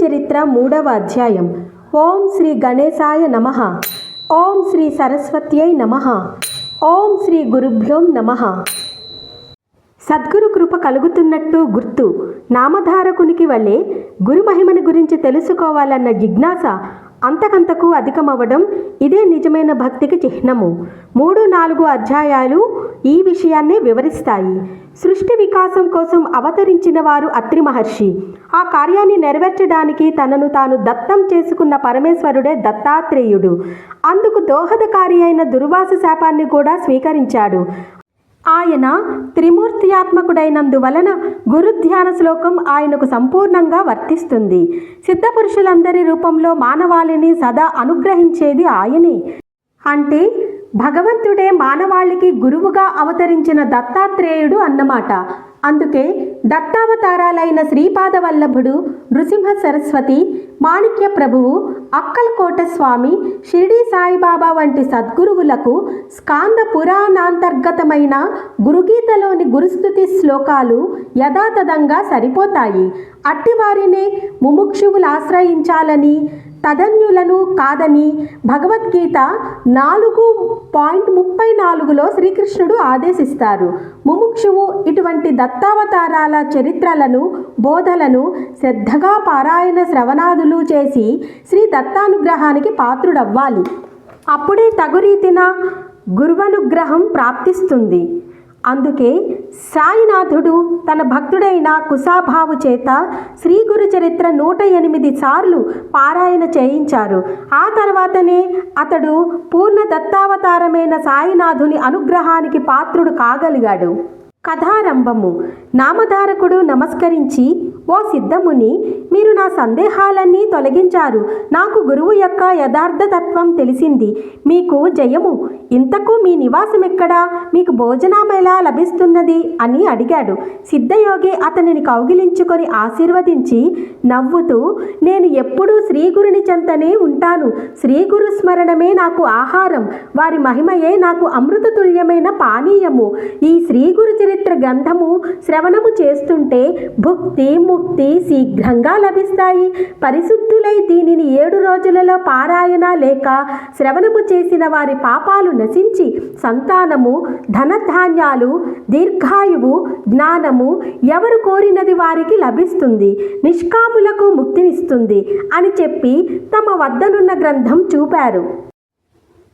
చరిత్ర 3వ అధ్యాయం. ఓం శ్రీ గణేశాయ నమః. ఓం శ్రీ సరస్వత్యై నమః. ఓం శ్రీ గురుభ్యో నమః. సద్గురు కృప కలుగుతున్నట్టు గుర్తు. నామధారకునికి వల్లే గురు మహిమను గురించి తెలుసుకోవాలన్న జిజ్ఞాస అంతకంతకు అధికమవ్వడం ఇదే నిజమైన భక్తికి చిహ్నము. 3-4 అధ్యాయాలు ఈ విషయాన్నే వివరిస్తాయి. సృష్టి వికాసం కోసం అవతరించిన వారు అత్రి మహర్షి. ఆ కార్యాన్ని నెరవేర్చడానికి తనను తాను దత్తం చేసుకున్న పరమేశ్వరుడే దత్తాత్రేయుడు. అందుకు దోహదకారి అయిన దుర్వాస శాపాన్ని కూడా స్వీకరించాడు. ఆయన త్రిమూర్త్యాత్మకుడైనందువలన గురుధ్యాన శ్లోకం ఆయనకు సంపూర్ణంగా వర్తిస్తుంది. సిద్ధపురుషులందరి రూపంలో మానవాళిని సదా అనుగ్రహించేది ఆయనే. అంటే భగవంతుడే మానవాళికి గురువుగా అవతరించిన దత్తాత్రేయుడు అన్నమాట. అందుకే దత్తావతారాలైన శ్రీపాదవల్లభుడు, నృసింహ సరస్వతి, మాణిక్య ప్రభువు, అక్కల్కోట స్వామి, షిరిడి సాయిబాబా వంటి సద్గురువులకు స్కాంద పురాణాంతర్గతమైన గురుగీతలోని గురుస్తుతి శ్లోకాలు యథాతథంగా సరిపోతాయి. అట్టివారినే ముముక్షువులు ఆశ్రయించాలని, తదన్యులను కాదని భగవద్గీత 4.34లో శ్రీకృష్ణుడు ఆదేశిస్తారు. ముముక్షువు ఇటువంటి దత్తావతారాల చరిత్రలను, బోధలను శ్రద్ధగా పారాయణ శ్రవణాదులు చేసి శ్రీ దత్తానుగ్రహానికి పాత్రుడవ్వాలి. అప్పుడే తగురీతిన గురువనుగ్రహం ప్రాప్తిస్తుంది. అందుకే సాయినాథుడు తన భక్తుడైన కుశాభావు చేత శ్రీ గురు చరిత్ర 108 సార్లు పారాయణ చేయించారు. ఆ తర్వాతనే అతడు పూర్ణ దత్తావతారమైన సాయినాథుని అనుగ్రహానికి పాత్రుడు కాగలిగాడు. కథారంభము. నామధారకుడు నమస్కరించి, ఓ సిద్ధముని, మీరు నా సందేహాలన్నీ తొలగించారు. నాకు గురువు యొక్క యథార్థ తత్వం తెలిసింది. మీకు జయము. ఇంతకు మీ నివాసం ఎక్కడా? మీకు భోజనం ఎలా లభిస్తున్నది అని అడిగాడు. సిద్ధయోగి అతనిని కౌగిలించుకొని ఆశీర్వదించి నవ్వుతూ, నేను ఎప్పుడూ శ్రీగురుని చెంతనే ఉంటాను. శ్రీగురు స్మరణమే నాకు ఆహారం. వారి మహిమయే నాకు అమృతతుల్యమైన పానీయము. ఈ శ్రీగురు చరిత్ర గ్రంథము శ్రవణము చేస్తుంటే భుక్తి ముక్తి శీఘ్రంగా లభిస్తాయి. పరిశుద్ధులై దీనిని 7 రోజులలో పారాయణ లేక శ్రవణము చేసిన వారి పాపాలు నశించి సంతానము, ధనధాన్యాలు, దీర్ఘాయువు, జ్ఞానము ఎవరు కోరినది వారికి లభిస్తుంది. నిష్కాములకు ముక్తినిస్తుంది అని చెప్పి తమ వద్దనున్న గ్రంథం చూపారు.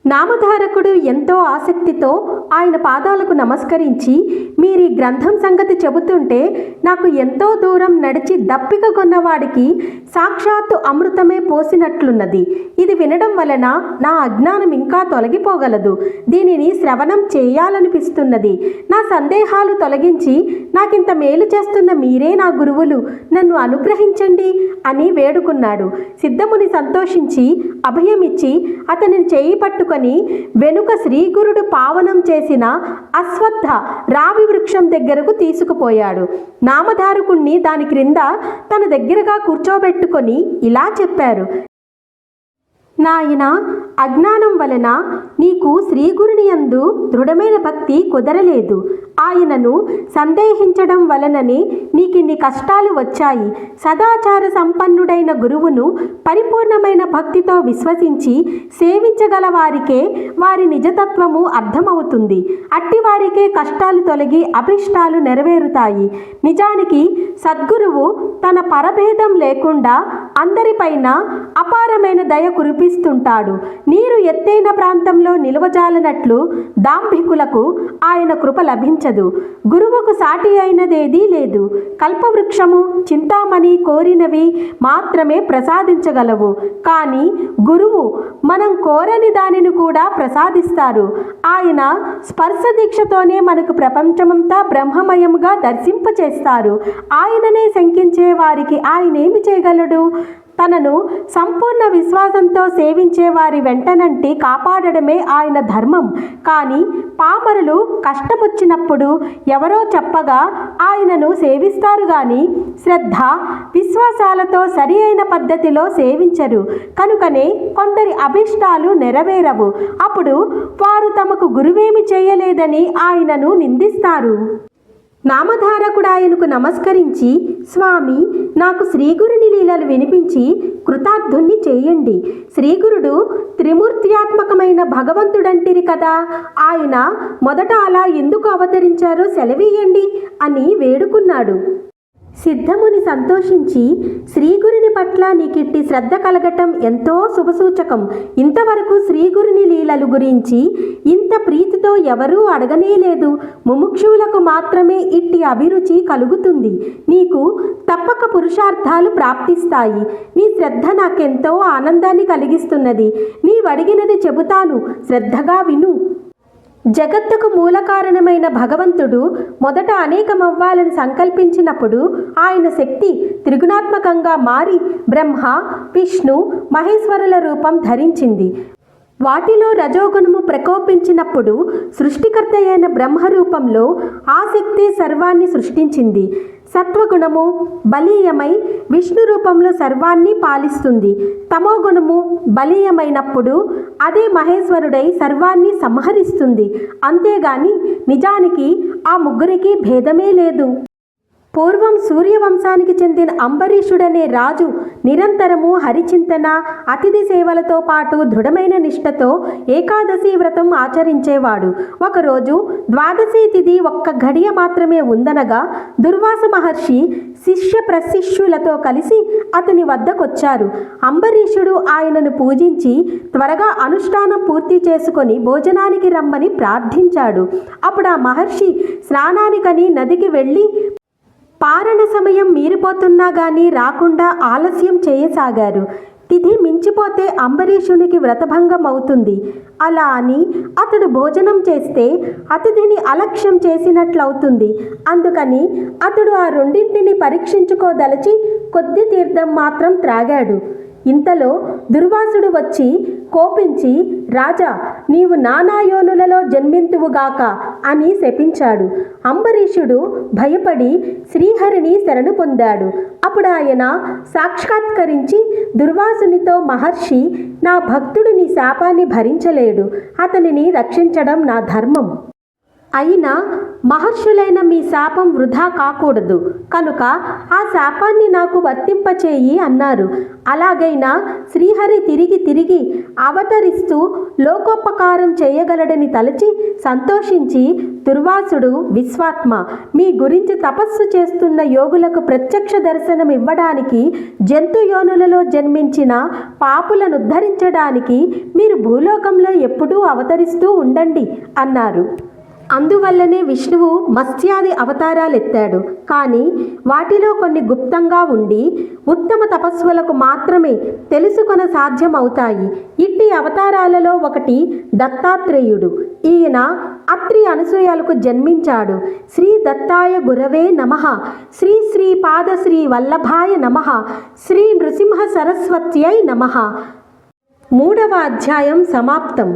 నామధారకుడు ఎంతో ఆసక్తితో ఆయన పాదాలకు నమస్కరించి, మీరీ గ్రంథం సంగతి చెబుతుంటే నాకు ఎంతో దూరం నడిచి దప్పిక కొన్నవాడికి సాక్షాత్తు అమృతమే పోసినట్లున్నది. ఇది వినడం వలన నా అజ్ఞానం ఇంకా తొలగిపోగలదు. దీనిని శ్రవణం చేయాలనిపిస్తున్నది. నా సందేహాలు తొలగించి నాకింత మేలు చేస్తున్న మీరే నా గురువులు. నన్ను అనుగ్రహించండి అని వేడుకున్నాడు. సిద్ధముని సంతోషించి అభయమిచ్చి అతనిని చేయి పట్టుకొని వెనుక శ్రీగురుడు పావనం చేసిన అశ్వత్థ రావి వృక్షం దగ్గరకు తీసుకుపోయాడు. నామధారకుణ్ణి దాని క్రింద తన దగ్గరగా కూర్చోబెట్టుకొని ఇలా చెప్పారు. నాయనా, అజ్ఞానం వలన నీకు శ్రీగురుని యందు దృఢమైన భక్తి కుదరలేదు. ఆయనను సందేహించడం వలననే నీకిన్ని కష్టాలు వచ్చాయి. సదాచార సంపన్నుడైన గురువును పరిపూర్ణమైన భక్తితో విశ్వసించి సేవించగల వారికే వారి నిజతత్వము అర్థమవుతుంది. అట్టి వారికే కష్టాలు తొలగి అభిష్టాలు నెరవేరుతాయి. నిజానికి సద్గురువు తన పరభేదం లేకుండా అందరిపైన అపారమైన దయ కురిపిస్తుంటాడు. నీరు ఎత్తైన ప్రాంతంలో నిలువజాలనట్లు దాంభికులకు ఆయన కృప లభించదు. గురువుకు సాటి అయినదేదీ లేదు. కల్పవృక్షము, చింతామణి కోరినవి మాత్రమే ప్రసాదించగలవు. కానీ గురువు మనం కోరని దానిని కూడా ప్రసాదిస్తారు. ఆయన స్పర్శ దీక్షతోనే మనకు ప్రపంచమంతా బ్రహ్మమయముగా దర్శింపచేస్తారు. ఆయననే శంకించే వారికి ఆయనేమి చేయగలడు? తనను సంపూర్ణ విశ్వాసంతో సేవించే వారి వెంటనంటి కాపాడడమే ఆయన ధర్మం. కానీ పామరులు కష్టమొచ్చినప్పుడు ఎవరో చెప్పగా ఆయనను సేవిస్తారు గాని శ్రద్ధ, విశ్వాసాలతో సరి అయిన పద్ధతిలో సేవించరు. కనుకనే కొందరి అభిష్టాలు నెరవేరవు. అప్పుడు వారు తమకు గురువేమి చేయలేదని ఆయనను నిందిస్తారు. నామధారకుడు ఆయనకు నమస్కరించి, స్వామి, నాకు శ్రీగురుని లీలలు వినిపించి కృతార్థుణ్ణి చేయండి. శ్రీగురుడు త్రిమూర్త్యాత్మకమైన భగవంతుడంటిరి కదా, ఆయన మొదట అలా ఎందుకు అవతరించారో సెలవీయండి అని వేడుకున్నాడు. సిద్ధముని సంతోషించి, శ్రీగురుని పట్ల నీకిట్టి శ్రద్ధ కలగటం ఎంతో శుభసూచకం. ఇంతవరకు శ్రీగురుని లీలలు గురించి ఇంత ప్రీతితో ఎవరూ అడగనేలేదు. ముముక్షువులకు మాత్రమే ఇట్టి అభిరుచి కలుగుతుంది. నీకు తప్పక పురుషార్థాలు ప్రాప్తిస్తాయి. నీ శ్రద్ధ నాకెంతో ఆనందాన్ని కలిగిస్తున్నది. నీవడిగినది చెబుతాను, శ్రద్ధగా విను. జగత్తుకు మూల కారణమైన భగవంతుడు మొదట అనేకమవ్వాలని సంకల్పించినప్పుడు ఆయన శక్తి త్రిగుణాత్మకంగా మారి బ్రహ్మ, విష్ణు, మహేశ్వరుల రూపం ధరించింది. వాటిలో రజోగుణము ప్రకోపించినప్పుడు సృష్టికర్త అయిన బ్రహ్మరూపంలో ఆ శక్తి సర్వాన్ని సృష్టించింది. సత్వగుణము బలీయమై విష్ణు రూపంలో సర్వాన్ని పాలిస్తుంది. తమోగుణము బలీయమైనప్పుడు అదే మహేశ్వరుడై సర్వాన్ని సంహరిస్తుంది. అంతేగాని నిజానికి ఆ ముగ్గురికి భేదమే లేదు. పూర్వం సూర్యవంశానికి చెందిన అంబరీషుడనే రాజు నిరంతరము హరిచింతన, అతిథి సేవలతో పాటు దృఢమైన నిష్ఠతో ఏకాదశి వ్రతం ఆచరించేవాడు. ఒకరోజు ద్వాదశి తిథి ఒక్క ఘడియ మాత్రమే ఉందనగా దుర్వాస మహర్షి శిష్య ప్రశిష్యులతో కలిసి అతని వద్దకొచ్చారు. అంబరీషుడు ఆయనను పూజించి త్వరగా అనుష్ఠానం పూర్తి చేసుకొని భోజనానికి రమ్మని ప్రార్థించాడు. అప్పుడు ఆ మహర్షి స్నానానికని నదికి వెళ్ళి పారణ సమయం మీరిపోతున్నా గానీ రాకుండా ఆలస్యం చేయసాగారు. తిథి మించిపోతే అంబరీషునికి వ్రతభంగం అవుతుంది. అలా అని అతడు భోజనం చేస్తే అతిథిని అలక్ష్యం చేసినట్లవుతుంది. అందుకని అతడు ఆ రెండింటిని పరీక్షించుకోదలచి కొద్ది తీర్థం మాత్రం త్రాగాడు. ఇంతలో దుర్వాసుడు వచ్చి కోపించి, రాజా, నీవు నానాయోనులలో జన్మింతువుగాక అని శపించాడు. అంబరీషుడు భయపడి శ్రీహరిని శరణు పొందాడు. అప్పుడు ఆయన సాక్షాత్కరించి దుర్వాసునితో, మహర్షి, నా భక్తుడు నీ శాపాన్ని భరించలేడు. అతనిని రక్షించడం నా ధర్మం. అయినా మహర్షులైన మీ శాపం వృధా కాకూడదు కనుక ఆ శాపాన్ని నాకు వర్తింపచేయి అన్నారు. అలాగైనా శ్రీహరి తిరిగి అవతరిస్తూ లోకోపకారం చేయగలడని తలచి సంతోషించి, దుర్వాసుడు విశ్వాత్మ, మీ గురించి తపస్సు చేస్తున్న యోగులకు ప్రత్యక్ష దర్శనం ఇవ్వడానికి, జంతు యోనులలో జన్మించిన పాపులను ఉద్ధరించడానికి మీరు భూలోకంలో ఎప్పుడూ అవతరిస్తూ ఉండండి అన్నారు. అందువల్లనే విష్ణువు మత్స్యాది అవతారాలెత్తాడు. కానీ వాటిలో కొన్ని గుప్తంగా ఉండి ఉత్తమ తపస్సులకు మాత్రమే తెలుసుకొన సాధ్యమవుతాయి. ఇట్టి అవతారాలలో ఒకటి దత్తాత్రేయుడు. ఈయన అత్రి అనసూయలకు జన్మించాడు. శ్రీ దత్తాయ గురవే నమః, శ్రీ శ్రీపాద శ్రీ వల్లభాయ నమః, శ్రీ నృసింహ సరస్వత్యై నమః. 3వ అధ్యాయం సమాప్తం.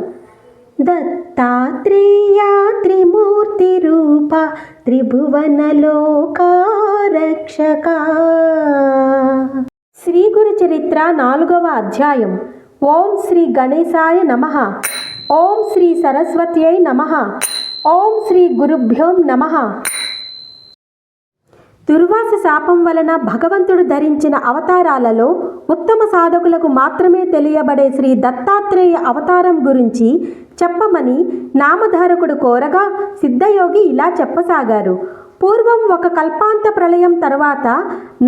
దత్తాత్రేయ త్రిమూర్తి రూప త్రిభువనలోక రక్షక. శ్రీ గురు చరిత్ర 4వ అధ్యాయం. ఓం శ్రీ గణేశాయ నమః. ఓం శ్రీ సరస్వత్యై నమః. ఓం శ్రీ గురుభ్యోం నమః. దుర్వాస శాపం వలన భగవంతుడు ధరించిన అవతారాలలో ఉత్తమ సాధకులకు మాత్రమే తెలియబడే శ్రీ దత్తాత్రేయ అవతారం గురించి చెప్పమని నామధారకుడు కోరగా సిద్ధయోగి ఇలా చెప్పసాగారు. పూర్వం ఒక కల్పాంత ప్రళయం తర్వాత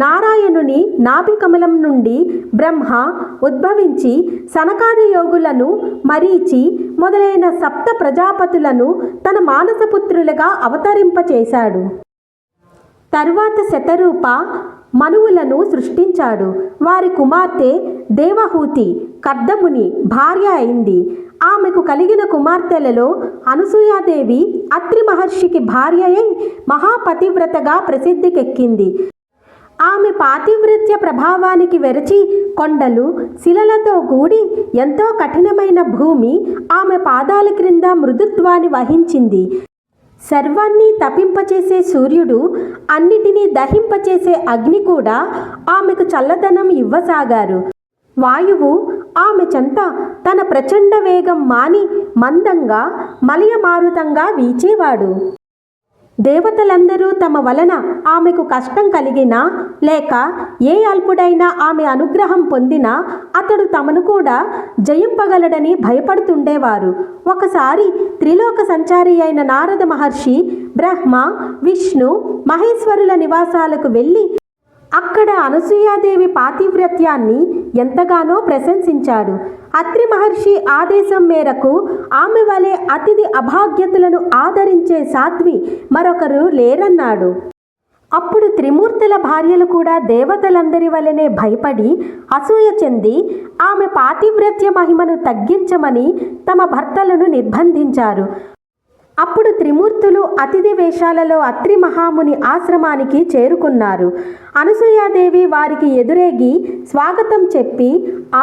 నారాయణుని నాభికమలం నుండి బ్రహ్మ ఉద్భవించి సనకాది యోగులను, మరీచి మొదలైన సప్త ప్రజాపతులను తన మానసపుత్రులుగా అవతరింపచేశాడు. తరువాత శతరూప మనువులను సృష్టించాడు. వారి కుమార్తె దేవహూతి కర్దముని భార్య అయింది. ఆమెకు కలిగిన కుమార్తెలలో అనసూయాదేవి అత్రి మహర్షికి భార్య అయి మహాపతివ్రతగా ప్రసిద్ధికెక్కింది. ఆమె పాతివ్రత్య ప్రభావానికి వెరచి కొండలు, శిలలతో కూడి ఎంతో కఠినమైన భూమి ఆమె పాదాల క్రింద మృదుత్వాన్ని వహించింది. సర్వాన్ని తపింపచేసే సూర్యుడు, అన్నిటినీ దహింపచేసే అగ్ని కూడా ఆమెకు చల్లదనం ఇవ్వసాగారు. వాయువు ఆమె చెంత తన ప్రచండ వేగం మాని మందంగా మలయమారుతంగా వీచేవాడు. దేవతలందరూ తమ వలన ఆమెకు కష్టం కలిగినా లేక ఏ అల్పుడైనా ఆమె అనుగ్రహం పొందినా అతడు తమను కూడా జయింపగలడని భయపడుతుండేవారు. ఒకసారి త్రిలోక సంచారి అయిన నారద మహర్షి బ్రహ్మ, విష్ణు, మహేశ్వరుల నివాసాలకు వెళ్ళి అక్కడ అనసూయాదేవి పాతివ్రత్యాన్ని ఎంతగానో ప్రశంసించాడు. అత్రి మహర్షి ఆదేశం మేరకు ఆమె వలె అతిథి అభాగ్యతలను ఆదరించే సాధ్వి మరొకరు లేరన్నాడు. అప్పుడు త్రిమూర్తుల భార్యలు కూడా దేవతలందరి వలనే భయపడి అసూయ చెంది ఆమె పాతివ్రత్య మహిమను తగ్గించమని తమ భర్తలను నిర్బంధించారు. అప్పుడు త్రిమూర్తులు అతిథి వేషాలలో అత్రి మహాముని ఆశ్రమానికి చేరుకున్నారు. అనసూయాదేవి వారికి ఎదురేగి స్వాగతం చెప్పి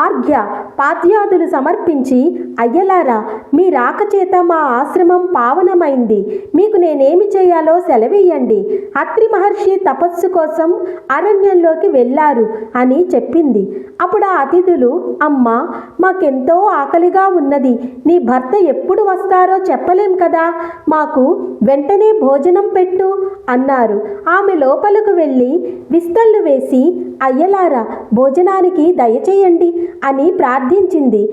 ఆర్ఘ్య పాద్యాదులు సమర్పించి, అయ్యలారా, మీ రాక చేత మా ఆశ్రమం పావనమైంది. మీకు నేనేమి చేయాలో సెలవియ్యండి. అత్రి మహర్షి తపస్సు కోసం అరణ్యంలోకి వెళ్ళారు అని చెప్పింది. అప్పుడు ఆ అతిథులు, అమ్మా, మాకెంతో ఆకలిగా ఉన్నది. నీ భర్త ఎప్పుడు వస్తారో చెప్పలేం కదా, మాకు వెంటనే భోజనం పెట్టు అన్నారు. ఆమె లోపలకు వెళ్ళి విస్తళ్ళు వేసి, అయ్యలారా, భోజనానికి దయచేయండి అని ప్రార్థించింది.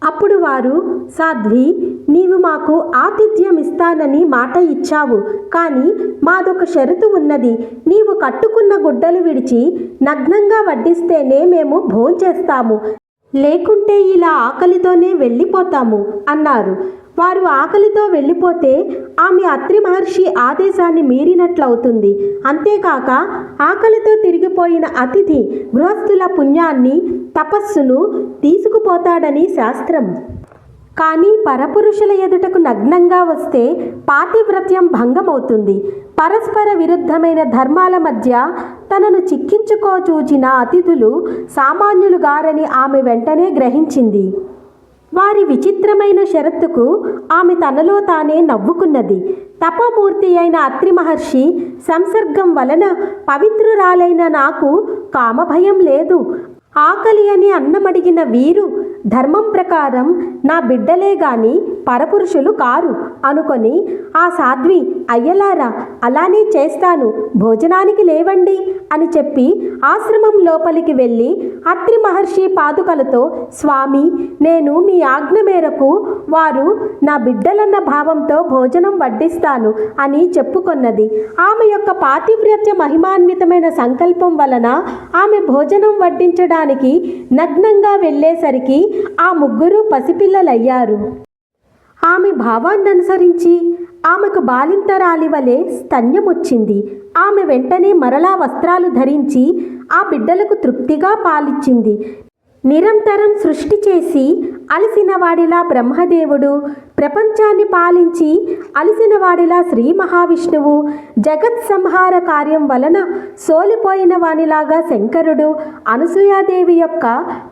అప్పుడు వారు, సాధ్వి, నీవు మాకు ఆతిథ్యం ఇస్తానని మాట ఇచ్చావు. కానీ మాదొక షరతు ఉన్నది. నీవు కట్టుకున్న గుడ్డలు విడిచి నగ్నంగా వడ్డిస్తేనే మేము భోంచేస్తాము, లేకుంటే ఇలా ఆకలితోనే వెళ్ళిపోతాము అన్నారు. వారు ఆకలితో వెళ్ళిపోతే ఆమె అత్రి మహర్షి ఆదేశాన్ని మీరినట్లవుతుంది. అంతేకాక ఆకలితో తిరిగిపోయిన అతిథి గృహస్థుల పుణ్యాన్ని, తపస్సును తీసుకుపోతాడని శాస్త్రం. కానీ పరపురుషుల ఎదుటకు నగ్నంగా వస్తే పాతివ్రత్యం భంగమవుతుంది. పరస్పర విరుద్ధమైన ధర్మాల మధ్య తనను చిక్కించుకోచూచిన అతిథులు సామాన్యులు గారని ఆమె వెంటనే గ్రహించింది. వారి విచిత్రమైన షరతుకు ఆమె తనలో తానే నవ్వుకున్నది. తపమూర్తి అయిన అత్రి మహర్షి సంసర్గం వలన పవిత్రురాలైన నాకు కామభయం లేదు. ఆకలి అని అన్నమడిగిన వీరు ధర్మం ప్రకారం నా బిడ్డలే గాని పరపురుషులు కారు అనుకొని ఆ సాధ్వి, అయ్యలారా, అలానే చేస్తాను, భోజనానికి లేవండి అని చెప్పి ఆశ్రమం లోపలికి వెళ్ళి అత్రి మహర్షి పాదుకలతో, స్వామి, నేను మీ ఆజ్ఞ మేరకు వారు నా బిడ్డలన్న భావంతో భోజనం వడ్డిస్తాను అని చెప్పుకొన్నది. ఆమె యొక్క పాతివ్రత్య మహిమాన్వితమైన సంకల్పం వలన ఆమె భోజనం వడ్డించడానికి నగ్నంగా వెళ్ళేసరికి ఆ ముగ్గురు పసిపిల్లలయ్యారు. ఆమె భావాన్ననుసరించి ఆమెకు బాలింతరాలి వలె స్తన్యమొచ్చింది. ఆమె వెంటనే మరలా వస్త్రాలు ధరించి ఆ బిడ్డలకు తృప్తిగా పాలిచ్చింది. నిరంతరం సృష్టి చేసి అలసినవాడిలా బ్రహ్మదేవుడు, ప్రపంచాన్ని పాలించి అలసినవాడిలా శ్రీ మహావిష్ణువు, జగత్ సంహార కార్యం వలన సోలిపోయిన వానిలాగా శంకరుడు అనసూయాదేవి యొక్క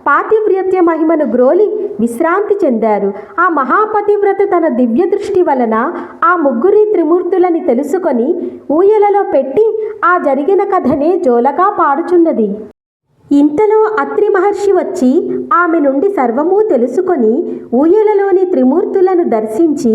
పాతివ్రత్య మహిమను గ్రోలి విశ్రాంతి చెందారు. ఆ మహాపతివ్రత తన దివ్య దృష్టి వలన ఆ ముగ్గురి త్రిమూర్తులని తెలుసుకొని ఊయలలో పెట్టి ఆ జరిగిన కథనే జోలగా పాడుచున్నది. ఇంతలో అత్రి మహర్షి వచ్చి ఆమె నుండి సర్వమూ తెలుసుకొని ఊయలలోని త్రిమూర్తులను దర్శించి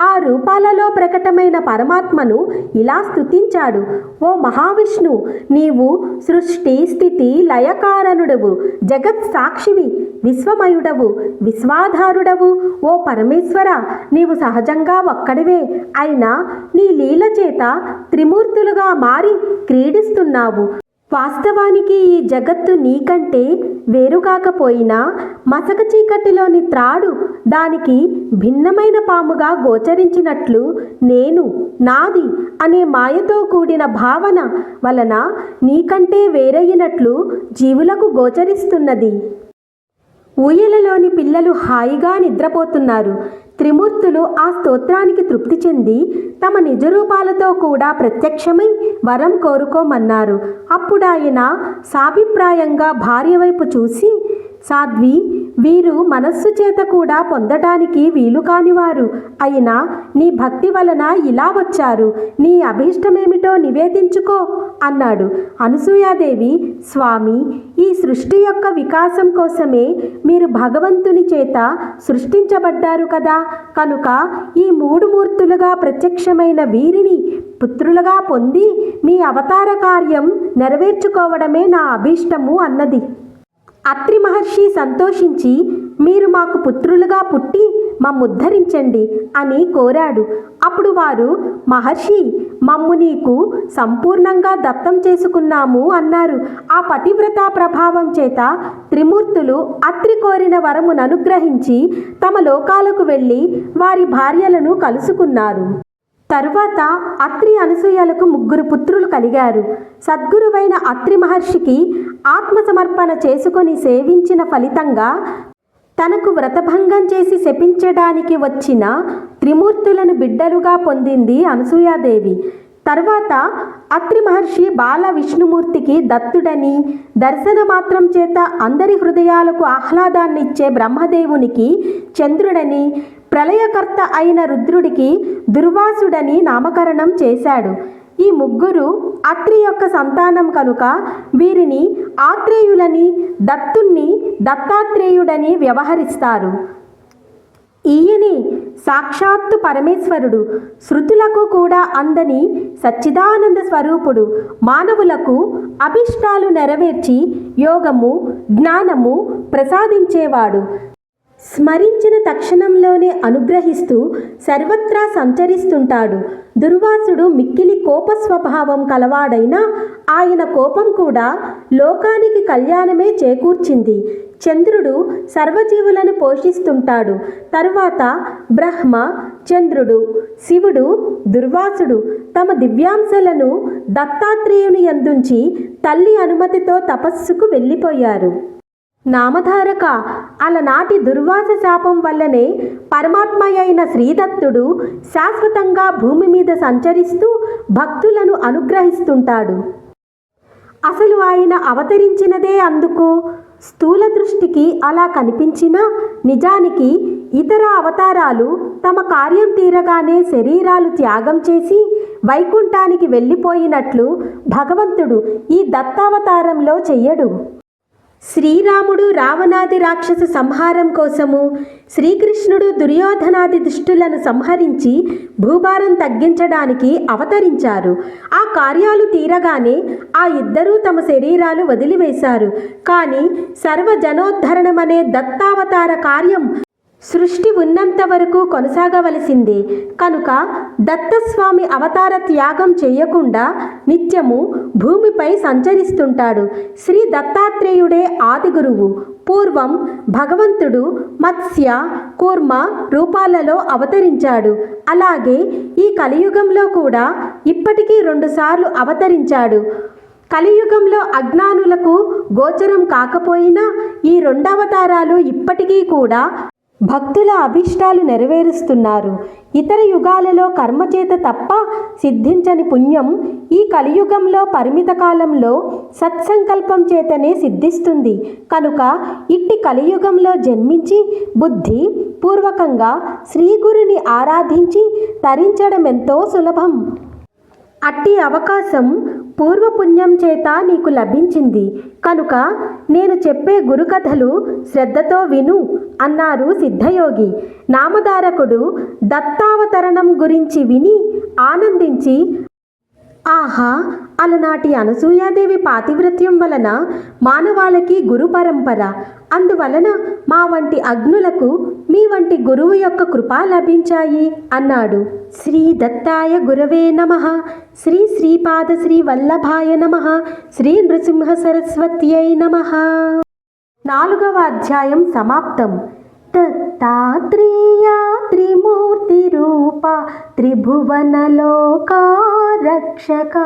ఆ రూపాలలో ప్రకటమైన పరమాత్మను ఇలా స్తుతించాడు. ఓ మహావిష్ణు, నీవు సృష్టి స్థితి లయకారణుడవు, జగత్ సాక్షివి, విశ్వమయుడవు, విశ్వాధారుడవు. ఓ పరమేశ్వర, నీవు సహజంగా ఒక్కడివే అయినా నీ లీల చేత త్రిమూర్తులుగా మారి క్రీడిస్తున్నావు. వాస్తవానికి ఈ జగత్తు నీకంటే వేరుగాకపోయినా మసక చీకటిలోని త్రాడు దానికి భిన్నమైన పాముగా గోచరించినట్లు నేను, నాది అనే మాయతో కూడిన భావన వలన నీకంటే వేరయినట్లు జీవులకు గోచరిస్తున్నది. ఊయలలోని పిల్లలు హాయిగా నిద్రపోతున్నారు. త్రిమూర్తులు ఆ స్తోత్రానికి తృప్తి చెంది తమ నిజరూపాలతో కూడా ప్రత్యక్షమై వరం కోరుకోమన్నారు. అప్పుడాయన సాభిప్రాయంగా భార్య వైపు చూసి, సాధ్వి, వీరు మనస్సు చేత కూడా పొందడానికి వీలు కానివారు. అయినా నీ భక్తి వలన ఇలా వచ్చారు. నీ అభీష్టమేమిటో నివేదించుకో అన్నాడు. అనసూయాదేవి, స్వామి, ఈ సృష్టి యొక్క వికాసం కోసమే మీరు భగవంతుని చేత సృష్టించబడ్డారు కదా. కనుక ఈ మూడు మూర్తులుగా ప్రత్యక్షమైన వీరిని పుత్రులుగా పొంది మీ అవతార కార్యం నెరవేర్చుకోవడమే నా అభీష్టము అన్నది. అత్రి మహర్షి సంతోషించి, మీరు మాకు పుత్రులుగా పుట్టి మమ్ముద్ధరించండి అని కోరాడు. అప్పుడు వారు, మహర్షి, మమ్ము నీకు సంపూర్ణంగా దత్తం చేసుకున్నాము అన్నారు. ఆ పతివ్రతా ప్రభావం చేత త్రిమూర్తులు అత్రి కోరిన వరమును అనుగ్రహించి తమ లోకాలకు వెళ్ళి వారి భార్యలను కలుసుకున్నారు. తరువాత అత్రి అనసూయలకు 3 పుత్రులు కలిగారు. సద్గురువైన అత్రి మహర్షికి ఆత్మసమర్పణ చేసుకొని సేవించిన ఫలితంగా తనకు వ్రతభంగం చేసి శపించడానికి వచ్చిన త్రిమూర్తులను బిడ్డలుగా పొందింది అనసూయాదేవి. తర్వాత అత్రి మహర్షి బాల విష్ణుమూర్తికి దత్తుడని, దర్శన మాత్రం చేత అందరి హృదయాలకు ఆహ్లాదాన్నిచ్చే బ్రహ్మదేవునికి చంద్రుడని, ప్రళయకర్త అయిన రుద్రుడికి దుర్వాసుడని నామకరణం చేశాడు. ఈ 3 అత్రి యొక్క సంతానం కనుక వీరిని ఆత్రేయులని, దత్తుణ్ణి దత్తాత్రేయుడని వ్యవహరిస్తారు. ఈయనే సాక్షాత్తు పరమేశ్వరుడు, శృతులకు కూడా అందని సచ్చిదానంద స్వరూపుడు, మానవులకు అభిష్టాలు నెరవేర్చి యోగము, జ్ఞానము ప్రసాదించేవాడు. స్మరించిన తక్షణంలోనే అనుగ్రహిస్తూ సర్వత్రా సంచరిస్తుంటాడు. దుర్వాసుడు మిక్కిలి కోప స్వభావం కలవాడైనా ఆయన కోపం కూడా లోకానికి కళ్యాణమే చేకూర్చింది. చంద్రుడు సర్వజీవులను పోషిస్తుంటాడు. తరువాత బ్రహ్మ, చంద్రుడు, శివుడు, దుర్వాసుడు తమ దివ్యాంశలను దత్తాత్రేయుని యందుంచి తల్లి అనుమతితో తపస్సుకు వెళ్ళిపోయారు. నామధారక, అలనాటి దుర్వాస శాపం వల్లనే పరమాత్మ అయిన శ్రీదత్తుడు శాశ్వతంగా భూమి మీద సంచరిస్తూ భక్తులను అనుగ్రహిస్తుంటాడు. అసలు ఆయన అవతరించినదే అందుకు. స్థూల దృష్టికి అలా కనిపించినా నిజానికి ఇతర అవతారాలు తమ కార్యం తీరగానే శరీరాలు త్యాగం చేసి వైకుంఠానికి వెళ్ళిపోయినట్లు భగవంతుడు ఈ దత్తావతారంలో చెయ్యడు. శ్రీరాముడు రావణాది రాక్షస సంహారం కోసము, శ్రీకృష్ణుడు దుర్యోధనాది దుష్టులను సంహరించి భూభారం తగ్గించడానికి అవతరించారు. ఆ కార్యాలు తీరగానే ఆ ఇద్దరూ తమ శరీరాలు వదిలివేశారు. కానీ సర్వజనోద్ధరణమనే దత్తావతార కార్యం సృష్టి ఉన్నంత వరకు కొనసాగవలసిందే. కనుక దత్తస్వామి అవతార త్యాగం చేయకుండా నిత్యము భూమిపై సంచరిస్తుంటాడు. శ్రీ దత్తాత్రేయుడే ఆది గురువు. పూర్వం భగవంతుడు మత్స్య, కూర్మ రూపాలలో అవతరించాడు. అలాగే ఈ కలియుగంలో కూడా ఇప్పటికీ 2 సార్లు అవతరించాడు. కలియుగంలో అజ్ఞానులకు గోచరం కాకపోయినా ఈ 2 అవతారాలు ఇప్పటికీ కూడా భక్తుల అభిష్టాలు నెరవేరుస్తున్నారు. ఇతర యుగాలలో కర్మచేత తప్ప సిద్ధించని పుణ్యం ఈ కలియుగంలో పరిమిత కాలంలో సత్సంకల్పం చేతనే సిద్ధిస్తుంది. కనుక ఇట్టి కలియుగంలో జన్మించి బుద్ధి పూర్వకంగా శ్రీగురుని ఆరాధించి తరించడం ఎంతో సులభం. అట్టి అవకాశం పూర్వపుణ్యం చేత నీకు లభించింది కనుక నేను చెప్పే గురుకథలు శ్రద్ధతో విను అన్నారు సిద్ధయోగి. నామధారకుడు దత్తావతరణం గురించి విని ఆనందించి, ఆహా, అలనాటి అనసూయాదేవి పాతివ్రత్యం వలన మానవాళికి గురు పరంపర, అందువలన మా వంటి అగ్నులకు మీ వంటి గురువు యొక్క కృప లభించాయి అన్నాడు. శ్రీ దత్తాయ గురవే నమః. శ్రీ శ్రీపాద శ్రీ వల్లభాయ నమః. శ్రీ నృసింహ సరస్వత్యై నమః. 4వ అధ్యాయం సమాప్తం. దత్తాత్రేయ త్రిమూర్తి రూప త్రిభువన లోక రక్షక.